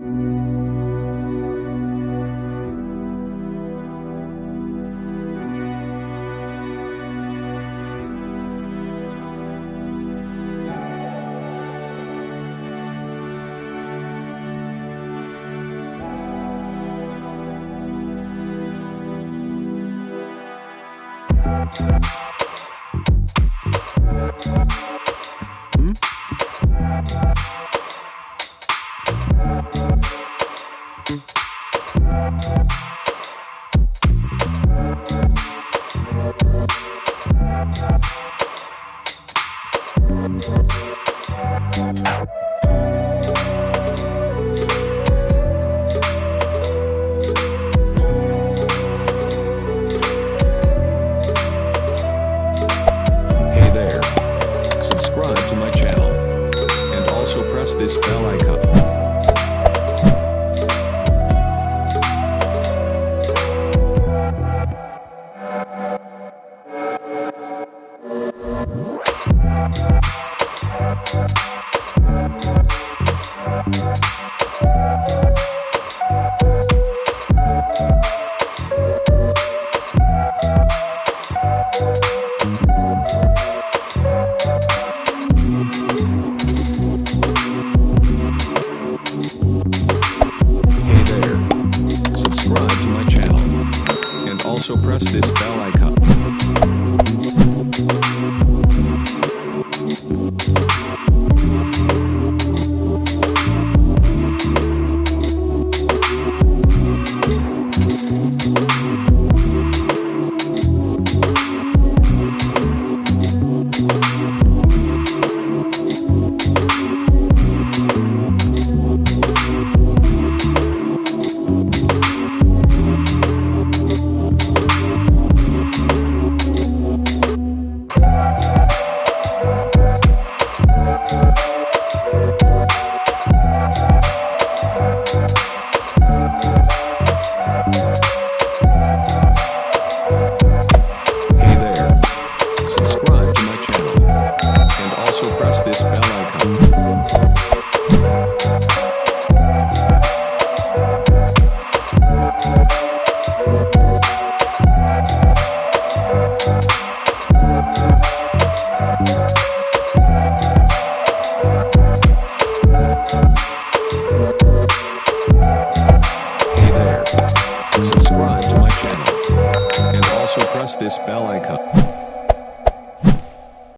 Hey there. Subscribe to my channel. And also press this bell icon. Hey there. Subscribe to my channel. And also press this bell icon. Hey there. Subscribe to my channel. And also press this bell icon.